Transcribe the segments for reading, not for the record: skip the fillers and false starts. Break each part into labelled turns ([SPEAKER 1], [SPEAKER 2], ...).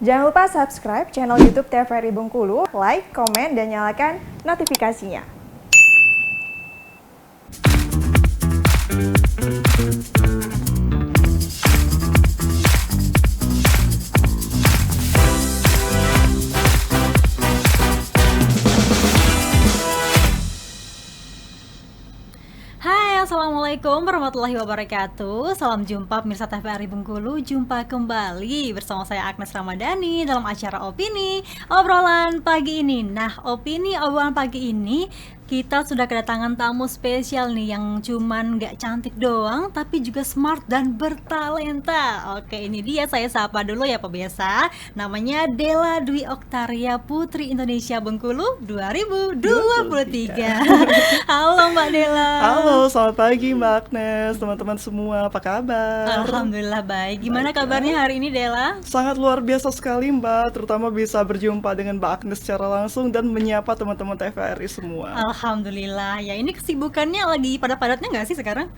[SPEAKER 1] Jangan lupa subscribe channel YouTube TVRI Bengkulu, like, komen, dan nyalakan notifikasinya.
[SPEAKER 2] Assalamualaikum warahmatullahi wabarakatuh. Salam jumpa pemirsa TVRI Bengkulu. Jumpa kembali bersama saya Agnes Ramadhani dalam acara Opini Obrolan Pagi ini. Nah, Opini Obrolan Pagi ini kita sudah kedatangan tamu spesial nih yang cuman nggak cantik doang tapi juga smart dan bertalenta. Oke, ini dia, saya sapa dulu ya pemirsa. Namanya Della Dwi Oktaria, Putri Indonesia Bengkulu 2023. Halo Mbak Della.
[SPEAKER 3] Halo, selamat pagi Mbak Agnes, teman-teman semua, apa kabar?
[SPEAKER 2] Alhamdulillah baik. Gimana kabarnya hari ini Della?
[SPEAKER 3] Sangat luar biasa sekali Mbak, terutama bisa berjumpa dengan Mbak Agnes secara langsung dan menyapa teman-teman TVRI semua.
[SPEAKER 2] Alhamdulillah, ya ini kesibukannya lagi padat-padatnya nggak sih sekarang?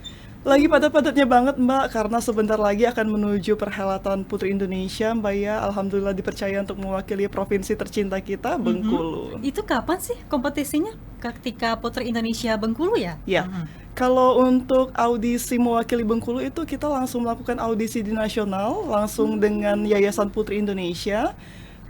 [SPEAKER 3] Lagi padat-padatnya banget Mbak, karena sebentar lagi akan menuju perhelatan Putri Indonesia Mbak ya. Alhamdulillah dipercaya untuk mewakili provinsi tercinta kita, Bengkulu.
[SPEAKER 2] Itu kapan sih kompetisinya? Ketika Putri Indonesia Bengkulu ya?
[SPEAKER 3] Ya, kalau untuk audisi mewakili Bengkulu itu kita langsung melakukan audisi di nasional, langsung dengan Yayasan Putri Indonesia.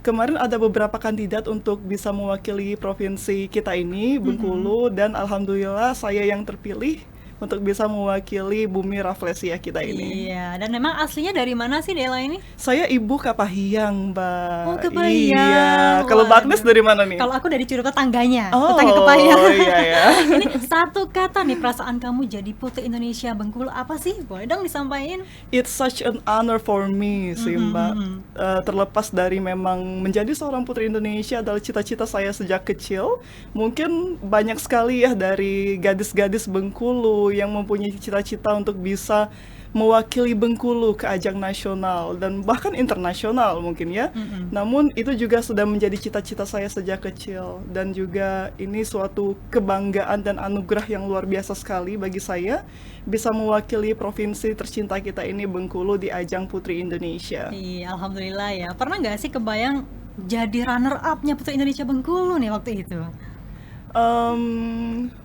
[SPEAKER 3] Kemarin ada beberapa kandidat untuk bisa mewakili provinsi kita ini, Bengkulu, dan alhamdulillah saya yang terpilih untuk bisa mewakili Bumi Rafflesia kita ini.
[SPEAKER 2] Iya, dan memang aslinya dari mana sih Della ini?
[SPEAKER 3] Saya ibu Kapahiyang, Mbak.
[SPEAKER 2] Oh, Kapahiyang.
[SPEAKER 3] Iya. Kalau Mbak Agnes dari mana nih?
[SPEAKER 2] Kalau aku dari Curug Tetangganya,
[SPEAKER 3] Oh,
[SPEAKER 2] tetangga Kapahiyang.
[SPEAKER 3] iya ya.
[SPEAKER 2] Ini satu kata nih, perasaan kamu jadi Putri Indonesia Bengkulu apa sih? Boleh dong disampaikan?
[SPEAKER 3] It's such an honor for me sih Mbak. Terlepas dari memang menjadi seorang Putri Indonesia adalah cita-cita saya sejak kecil. Mungkin banyak sekali ya dari gadis-gadis Bengkulu yang mempunyai cita-cita untuk bisa mewakili Bengkulu ke ajang nasional dan bahkan internasional mungkin ya. Namun itu juga sudah menjadi cita-cita saya sejak kecil, dan juga ini suatu kebanggaan dan anugerah yang luar biasa sekali bagi saya bisa mewakili provinsi tercinta kita ini, Bengkulu, di ajang Putri Indonesia.
[SPEAKER 2] Iya, alhamdulillah ya. Pernah nggak sih kebayang jadi runner up-nya Putri Indonesia Bengkulu nih waktu itu?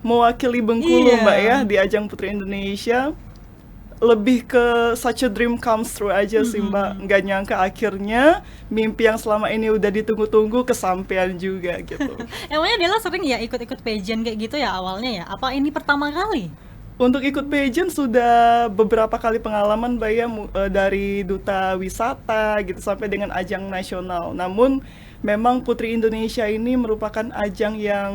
[SPEAKER 3] Mewakili Bengkulu
[SPEAKER 2] Iya.
[SPEAKER 3] Mbak ya di ajang Putri Indonesia lebih ke such a dream comes true aja sih Mbak. Nggak nyangka akhirnya mimpi yang selama ini udah ditunggu-tunggu kesampaian juga gitu.
[SPEAKER 2] Emangnya Della sering ya ikut-ikut pageant kayak gitu ya awalnya ya? Apa ini pertama kali?
[SPEAKER 3] Untuk ikut pageant sudah beberapa kali pengalaman Mbak ya, dari duta wisata gitu sampai dengan ajang nasional. Namun memang Putri Indonesia ini merupakan ajang yang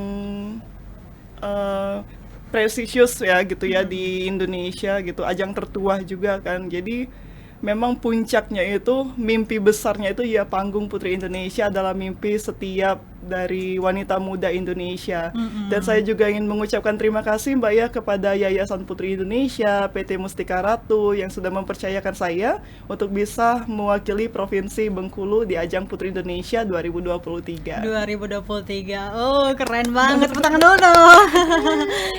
[SPEAKER 3] prestisius ya gitu ya di Indonesia gitu, ajang tertua juga kan. Jadi memang puncaknya itu, mimpi besarnya itu ya panggung Putri Indonesia adalah mimpi setiap dari wanita muda Indonesia. Dan saya juga ingin mengucapkan terima kasih Mbak ya kepada Yayasan Putri Indonesia, PT Mustika Ratu yang sudah mempercayakan saya untuk bisa mewakili Provinsi Bengkulu di ajang Putri Indonesia 2023.
[SPEAKER 2] 2023. Oh, keren banget. Tepuk tangan dulu dong.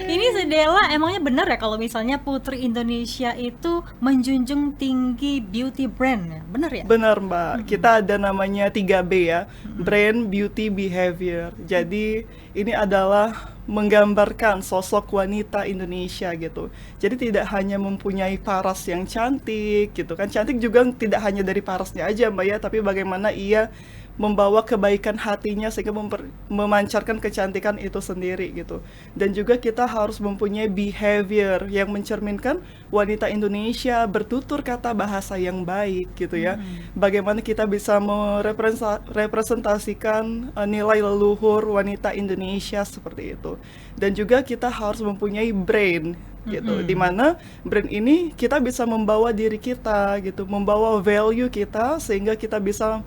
[SPEAKER 2] Ini si Della emangnya benar ya kalau misalnya Putri Indonesia itu menjunjung tinggi beauty brand ya? Benar ya?
[SPEAKER 3] Benar Mbak, kita ada namanya 3B ya, Brand, Beauty, Behavior. Jadi ini adalah menggambarkan sosok wanita Indonesia gitu. Jadi tidak hanya mempunyai paras yang cantik gitu kan, cantik juga tidak hanya dari parasnya aja Mbak ya, tapi bagaimana ia membawa kebaikan hatinya sehingga memancarkan kecantikan itu sendiri gitu. Dan juga kita harus mempunyai behavior yang mencerminkan wanita Indonesia bertutur kata bahasa yang baik gitu ya. Bagaimana kita bisa merepresentasikan nilai leluhur wanita Indonesia seperti itu. Dan juga kita harus mempunyai brand gitu, dimana brand ini kita bisa membawa diri kita gitu, membawa value kita sehingga kita bisa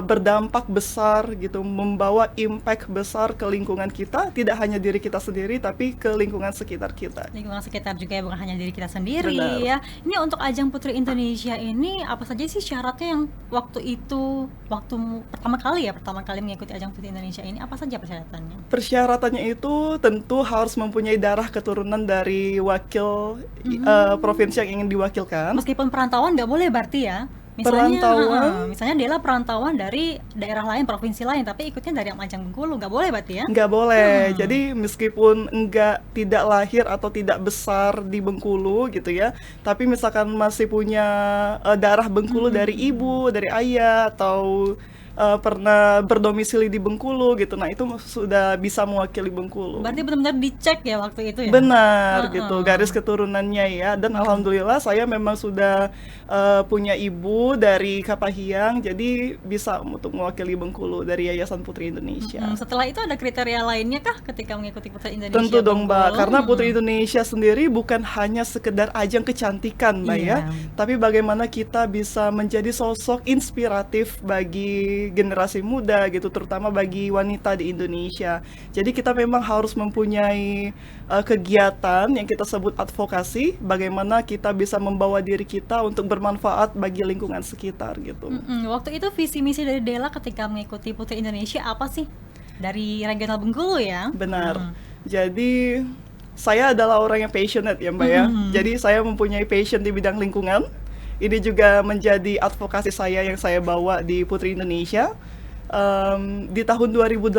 [SPEAKER 3] berdampak besar gitu, membawa impact besar ke lingkungan kita, tidak hanya diri kita sendiri tapi ke lingkungan sekitar kita.
[SPEAKER 2] Lingkungan sekitar juga ya, bukan hanya diri kita sendiri.
[SPEAKER 3] Benar.
[SPEAKER 2] Ya. Ini untuk ajang Putri Indonesia ini apa saja sih syaratnya yang waktu pertama kali mengikuti ajang Putri Indonesia ini, apa saja persyaratannya?
[SPEAKER 3] Persyaratannya itu tentu harus mempunyai darah keturunan dari wakil provinsi yang ingin diwakilkan.
[SPEAKER 2] Meskipun perantauan nggak boleh berarti ya?
[SPEAKER 3] Perantauan?
[SPEAKER 2] Misalnya Dela perantauan dari daerah lain, provinsi lain, tapi ikutnya dari Majang Bengkulu, nggak boleh berarti ya?
[SPEAKER 3] Nggak boleh. Jadi meskipun tidak lahir atau tidak besar di Bengkulu gitu ya, tapi misalkan masih punya darah Bengkulu dari ibu, dari ayah, atau pernah berdomisili di Bengkulu gitu, nah itu sudah bisa mewakili Bengkulu.
[SPEAKER 2] Berarti benar-benar dicek ya waktu itu ya?
[SPEAKER 3] Benar gitu, garis keturunannya ya. Dan alhamdulillah saya memang sudah punya ibu dari Kapahiang, jadi bisa untuk mewakili Bengkulu dari Yayasan Putri Indonesia.
[SPEAKER 2] Setelah itu ada kriteria lainnya kah ketika mengikuti Putri Indonesia?
[SPEAKER 3] Tentu dong Mbak,
[SPEAKER 2] Bengkulu?
[SPEAKER 3] karena Putri Indonesia sendiri bukan hanya sekedar ajang kecantikan Mbak ya, tapi bagaimana kita bisa menjadi sosok inspiratif bagi generasi muda gitu, terutama bagi wanita di Indonesia. Jadi kita memang harus mempunyai kegiatan yang kita sebut advokasi, bagaimana kita bisa membawa diri kita untuk bermanfaat bagi lingkungan sekitar gitu.
[SPEAKER 2] Waktu itu visi misi dari Dela ketika mengikuti Putri Indonesia apa sih? Dari regional Bengkulu ya?
[SPEAKER 3] Benar. Jadi saya adalah orang yang passionate ya Mbak ya. Jadi saya mempunyai passion di bidang lingkungan. Ini juga menjadi advokasi saya yang saya bawa di Putri Indonesia. Di tahun 2018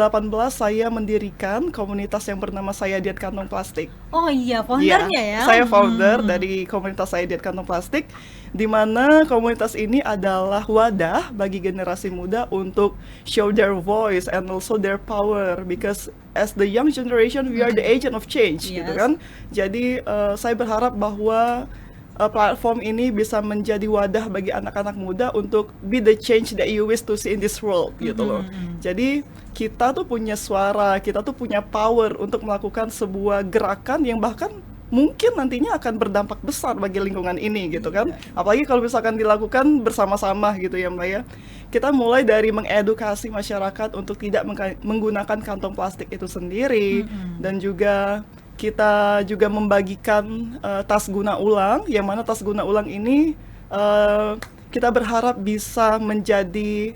[SPEAKER 3] saya mendirikan komunitas yang bernama Saya Diet Kantong Plastik.
[SPEAKER 2] Oh iya, foundernya ya?
[SPEAKER 3] Saya founder dari komunitas Saya Diet Kantong Plastik, di mana komunitas ini adalah wadah bagi generasi muda untuk show their voice and also their power, because as the young generation we are the agent of change, gitu kan. Jadi saya berharap bahwa platform ini bisa menjadi wadah bagi anak-anak muda untuk be the change that you wish to see in this world gitu loh. Jadi kita tuh punya suara, kita tuh punya power untuk melakukan sebuah gerakan yang bahkan mungkin nantinya akan berdampak besar bagi lingkungan ini gitu kan. Apalagi kalau misalkan dilakukan bersama-sama gitu ya Mbak ya. Kita mulai dari mengedukasi masyarakat untuk tidak menggunakan kantong plastik itu sendiri, dan juga kita juga membagikan tas guna ulang, yang mana tas guna ulang ini kita berharap bisa menjadi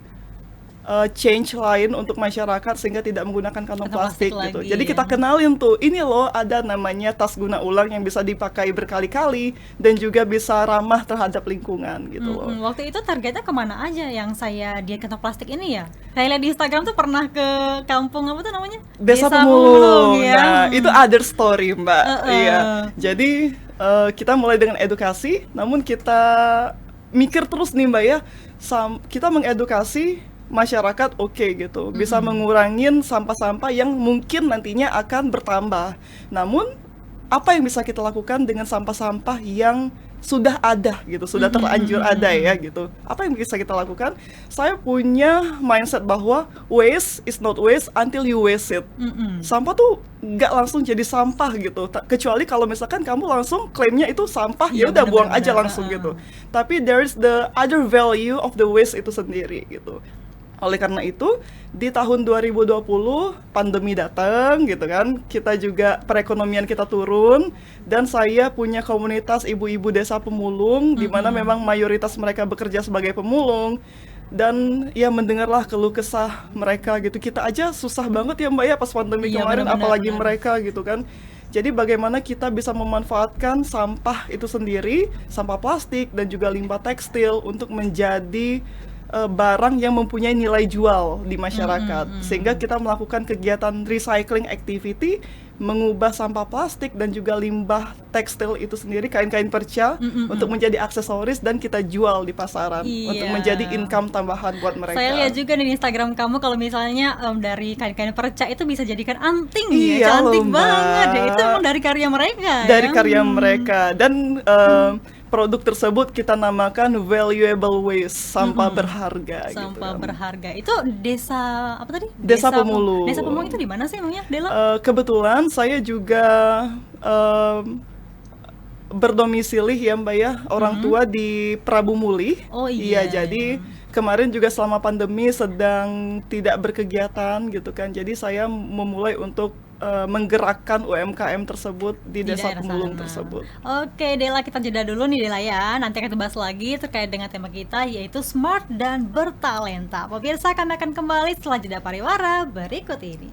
[SPEAKER 3] change lain untuk masyarakat sehingga tidak menggunakan kantong plastik gitu.
[SPEAKER 2] lagi,
[SPEAKER 3] Jadi kita kenalin tuh, ini loh ada namanya tas guna ulang yang bisa dipakai berkali-kali dan juga bisa ramah terhadap lingkungan gitu loh.
[SPEAKER 2] Waktu itu targetnya kemana aja yang saya diet kantong plastik ini ya? Saya lihat di Instagram tuh pernah ke kampung apa tuh namanya?
[SPEAKER 3] Desa Pemulung.
[SPEAKER 2] ya.
[SPEAKER 3] Nah, itu other story, Mbak. Iya. Jadi kita mulai dengan edukasi, namun kita mikir terus nih, Mbak ya. Kita mengedukasi masyarakat gitu, bisa mengurangin sampah-sampah yang mungkin nantinya akan bertambah. Namun apa yang bisa kita lakukan dengan sampah-sampah yang sudah ada gitu, sudah terlanjur ada ya gitu. Apa yang bisa kita lakukan? Saya punya mindset bahwa waste is not waste until you waste it. Sampah tuh nggak langsung jadi sampah gitu, kecuali kalau misalkan kamu langsung klaimnya itu sampah, ya udah buang aja langsung gitu. Tapi there is the other value of the waste itu sendiri gitu. Oleh karena itu, di tahun 2020 pandemi datang gitu kan, kita juga perekonomian kita turun, dan saya punya komunitas ibu-ibu desa pemulung di mana memang mayoritas mereka bekerja sebagai pemulung, dan ya mendengarlah keluh kesah mereka gitu. Kita aja susah banget ya Mbak ya pas pandemi kemarin, apalagi mereka gitu kan. Jadi bagaimana kita bisa memanfaatkan sampah itu sendiri, sampah plastik dan juga limbah tekstil untuk menjadi barang yang mempunyai nilai jual di masyarakat, sehingga kita melakukan kegiatan recycling activity, mengubah sampah plastik dan juga limbah tekstil itu sendiri, kain-kain perca, untuk menjadi aksesoris dan kita jual di pasaran untuk menjadi income tambahan buat mereka.
[SPEAKER 2] Saya lihat juga di Instagram kamu kalau misalnya dari kain-kain perca itu bisa jadikan anting
[SPEAKER 3] Iya,
[SPEAKER 2] cantik
[SPEAKER 3] loh,
[SPEAKER 2] banget ya.
[SPEAKER 3] Mbak.
[SPEAKER 2] Itu emang dari karya mereka
[SPEAKER 3] Dari karya mereka, dan produk tersebut kita namakan valuable waste, sampah berharga.
[SPEAKER 2] Sampah
[SPEAKER 3] gitu.
[SPEAKER 2] berharga. Itu desa apa tadi?
[SPEAKER 3] Desa Pemulung.
[SPEAKER 2] Desa Pemulung itu di mana sih emangnya, Dela?
[SPEAKER 3] Kebetulan saya juga berdomisili ya Mbak ya, orang tua di Prabu Muli.
[SPEAKER 2] Oh iya.
[SPEAKER 3] Iya, jadi kemarin juga selama pandemi sedang tidak berkegiatan gitu kan. Jadi saya memulai untuk menggerakkan UMKM tersebut di Desa Pemulung tersebut.
[SPEAKER 2] Oke, Dela, kita jeda dulu nih Dela ya. Nanti akan kita bahas lagi terkait dengan tema kita, yaitu smart dan bertalenta. Pemirsa, kami akan kembali setelah jeda pariwara berikut ini.